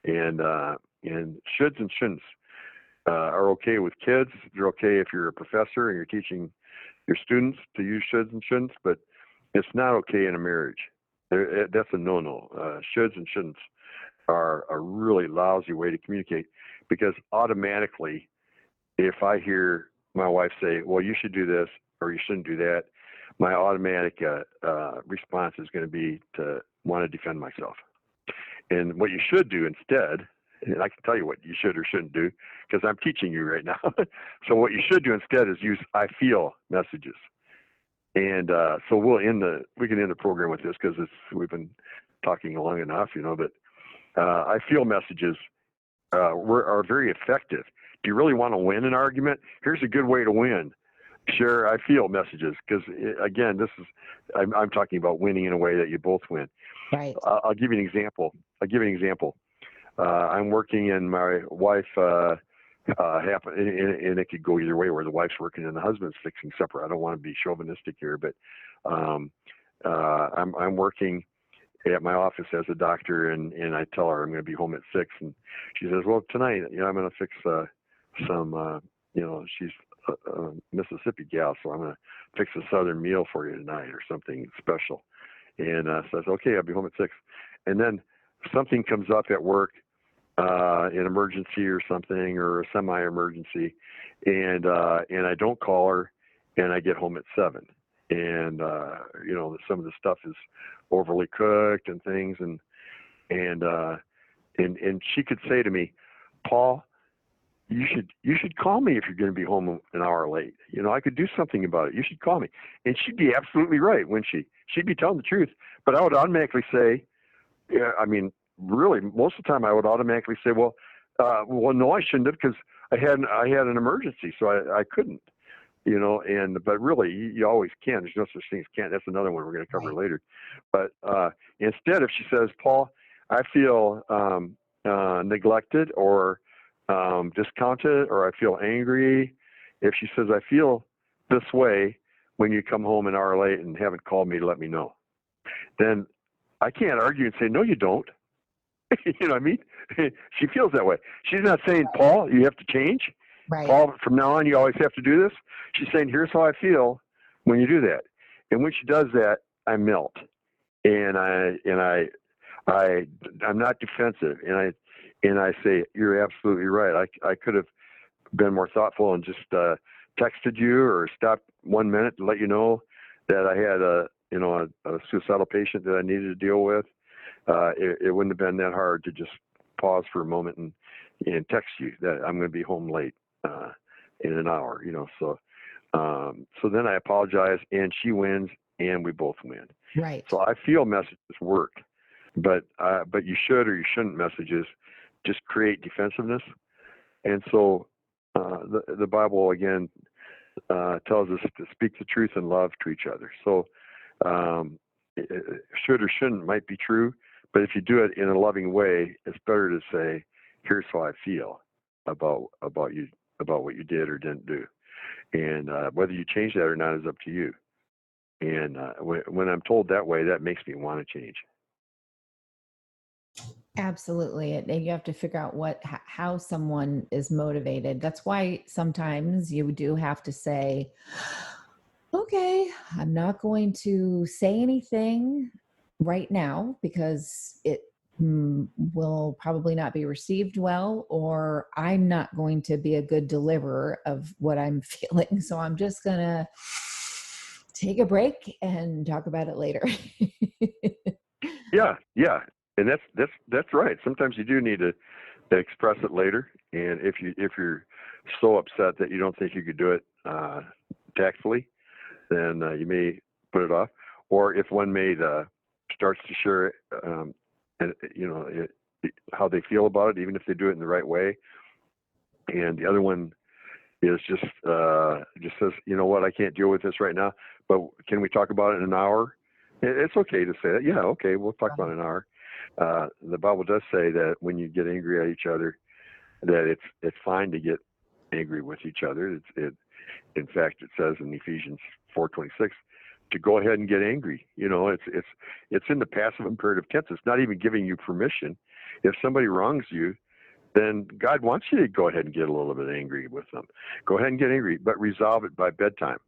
And shoulds and shouldn'ts are okay with kids. They're okay if you're a professor and you're teaching your students to use shoulds and shouldn'ts, but it's not okay in a marriage. That's a no-no. Shoulds and shouldn'ts are a really lousy way to communicate, because automatically, if I hear my wife say, well, you should do this or you shouldn't do that, my automatic response is going to be to want to defend myself. And what you should do instead, and I can tell you what you should or shouldn't do, because I'm teaching you right now. So what you should do instead is use I feel messages. And so we can end the program with this, because we've been talking long enough, but I feel messages are very effective. Do you really want to win an argument? Here's a good way to win. Share I feel messages, because again, I'm talking about winning in a way that you both win. Right. I'll give you an example. I'm working and my wife happen, and it could go either way, where the wife's working and the husband's fixing supper. I don't want to be chauvinistic here, but I'm working at my office as a doctor, and I tell her I'm going to be home at 6, and she says, well, tonight, I'm going to fix some, she's a Mississippi gal, so I'm going to fix a Southern meal for you tonight or something special. And so I said, okay, I'll be home at 6. And then something comes up at work, an emergency or something, or a semi-emergency, and I don't call her, and I get home at 7. And some of the stuff is overly cooked and things, and she could say to me, Paul, you should call me if you're going to be home an hour late. I could do something about it. You should call me. And she'd be absolutely right, wouldn't she? She'd be telling the truth. But I would automatically say, really, most of the time I would automatically say, well, no, I shouldn't have, because I had an emergency, so I couldn't. But really, you always can. There's no such thing as can't. That's another one we're going to cover later. But instead, if she says, Paul, I feel neglected or discounted, or I feel angry, if she says, I feel this way when you come home an hour late and haven't called me to let me know, then I can't argue and say, no, you don't. You know what I mean? She feels that way. She's not saying, Paul, you have to change. Right. Paul, from now on, you always have to do this. She's saying, here's how I feel when you do that. And when she does that, I melt, and I'm not defensive, and I say, you're absolutely right. I could have been more thoughtful and just texted you or stopped 1 minute to let you know that I had a suicidal patient that I needed to deal with. It wouldn't have been that hard to just pause for a moment and text you that I'm going to be home late in an hour. So then I apologize, and she wins, and we both win. Right. So I feel messages work, but you should or you shouldn't messages just create defensiveness. And so the Bible, again, tells us to speak the truth in love to each other. So should or shouldn't might be true, but if you do it in a loving way, it's better to say, here's how I feel about what you did or didn't do. And whether you change that or not is up to you. And when I'm told that way, that makes me want to change. Absolutely. And you have to figure out how someone is motivated. That's why sometimes you do have to say, okay, I'm not going to say anything right now because it will probably not be received well, or I'm not going to be a good deliverer of what I'm feeling. So I'm just going to take a break and talk about it later. Yeah. And that's right. Sometimes you do need to express it later. And if you're so upset that you don't think you could do it tactfully, then you may put it off. Or if one mate starts to share, how they feel about it, even if they do it in the right way, and the other one is just says, you know what, I can't deal with this right now, but can we talk about it in an hour? It's okay to say that. Yeah, okay, we'll talk about it in an hour. The Bible does say that when you get angry at each other, that it's fine to get angry with each other. In fact, it says in Ephesians 4:26 to go ahead and get angry. It's in the passive imperative tense. It's not even giving you permission. If somebody wrongs you, then God wants you to go ahead and get a little bit angry with them. Go ahead and get angry, but resolve it by bedtime.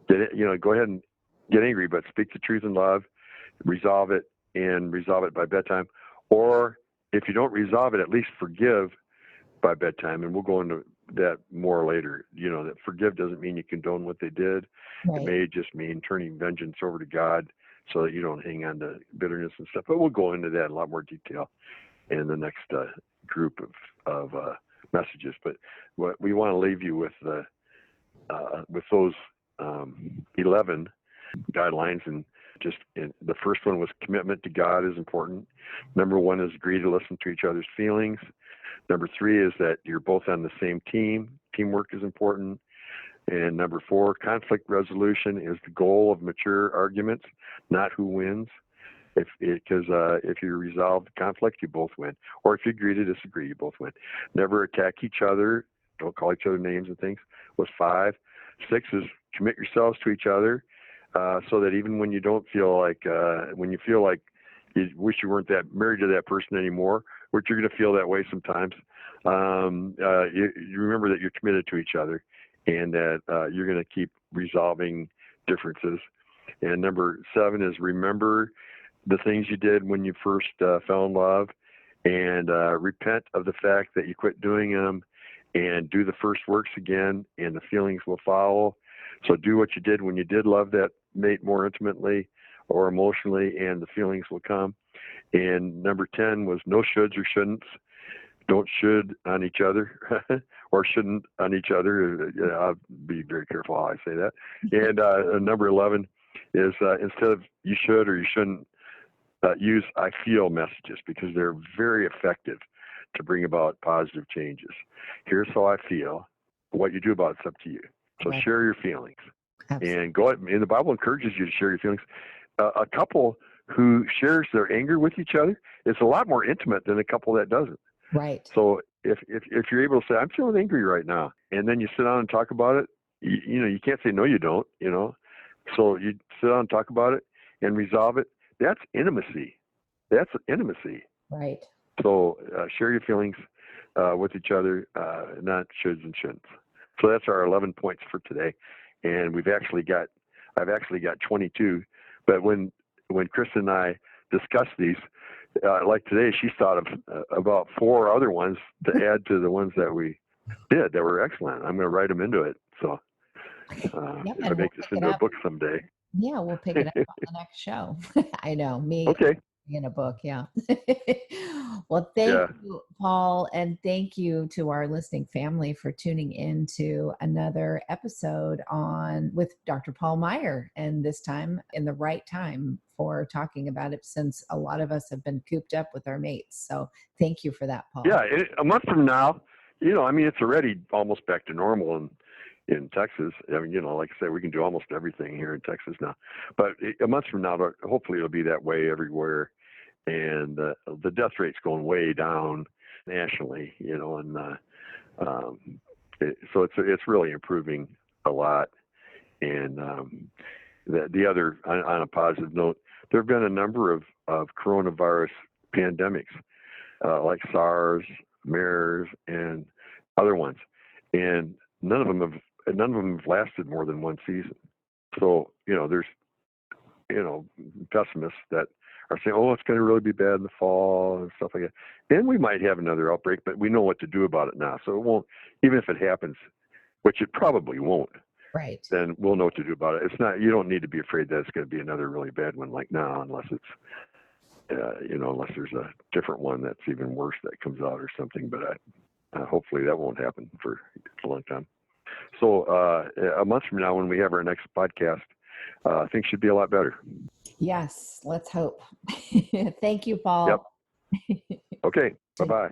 Go ahead and get angry, but speak the truth in love. Resolve it by bedtime. Or if you don't resolve it, at least forgive by bedtime. And we'll go into that more later. That forgive doesn't mean you condone what they did. Right. It may just mean turning vengeance over to God so that you don't hang on to bitterness and stuff. But we'll go into that in a lot more detail in the next group of messages. But what we want to leave you with those 11 guidelines, and the first one was commitment to God is important. Number 1 is agree to listen to each other's feelings. Number 3 is that you're both on the same team. Teamwork is important. And number 4, conflict resolution is the goal of mature arguments, not who wins. Because if you resolve the conflict, you both win. Or if you agree to disagree, you both win. Never attack each other. Don't call each other names and things. Was 5. 6 is commit yourselves to each other, so that even when you don't feel like, when you feel like you wish you weren't that married to that person anymore, which you're going to feel that way sometimes, you remember that you're committed to each other, and that you're going to keep resolving differences. And number 7 is remember the things you did when you first fell in love, and repent of the fact that you quit doing them, and do the first works again, and the feelings will follow. So do what you did when you did love that mate more intimately or emotionally, and the feelings will come. And number 10 was no shoulds or shouldn'ts. Don't should on each other or shouldn't on each other. I'll be very careful how I say that. And number 11 is instead of you should or you shouldn't, use I feel messages, because they're very effective to bring about positive changes. Here's how I feel. What you do about it's up to you. So Right. Share your feelings. Absolutely. And go ahead. And the Bible encourages you to share your feelings. A couple who shares their anger with each other is a lot more intimate than a couple that doesn't. Right. So if you're able to say, I'm feeling angry right now, and then you sit down and talk about it, you can't say, no, you don't, So you sit down and talk about it and resolve it. That's intimacy. That's intimacy. Right. So share your feelings with each other, not shoulds and shouldn'ts. So that's our 11 points for today. And I've actually got 22. But when Kristen and I discussed these, like today, she thought of about 4 other ones to add to the ones that we did that were excellent. I'm going to write them into it. So if I make this into a book someday. Yeah, we'll pick it up on the next show. I know, me. Okay. In a book, yeah. Well, thank you, Paul, and thank you to our listening family for tuning in to another episode with Dr. Paul Meier, and this time in the right time for talking about it, since a lot of us have been cooped up with our mates. So thank you for that, Paul. Yeah, a month from now, it's already almost back to normal in Texas. I mean, like I said, we can do almost everything here in Texas now. But a month from now, hopefully it'll be that way everywhere. And the death rate's going way down nationally, so it's really improving a lot. And the other, on a positive note, there have been a number of coronavirus pandemics, like SARS, MERS, and other ones, and none of them have lasted more than one season. So there's pessimists that are saying, oh, it's going to really be bad in the fall and stuff like that. And we might have another outbreak, but we know what to do about it now. So it won't, even if it happens, which it probably won't, right, then we'll know what to do about it. It's not, you don't need to be afraid that it's going to be another really bad one like now, unless it's, unless there's a different one that's even worse that comes out or something. But hopefully that won't happen for a long time. So a month from now, when we have our next podcast, things should be a lot better. Yes, let's hope. Thank you, Paul. Yep. Okay. Bye-bye.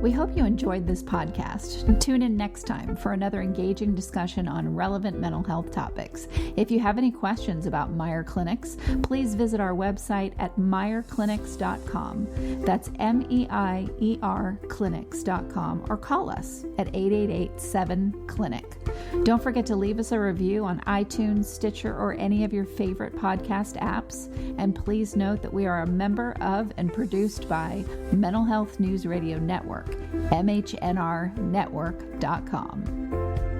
We hope you enjoyed this podcast. Tune in next time for another engaging discussion on relevant mental health topics. If you have any questions about Meier Clinics, please visit our website at meierclinics.com. That's MEIER clinics.com, or call us at 888-7-CLINIC. Don't forget to leave us a review on iTunes, Stitcher, or any of your favorite podcast apps. And please note that we are a member of and produced by Mental Health News Radio Network, MHNRnetwork.com.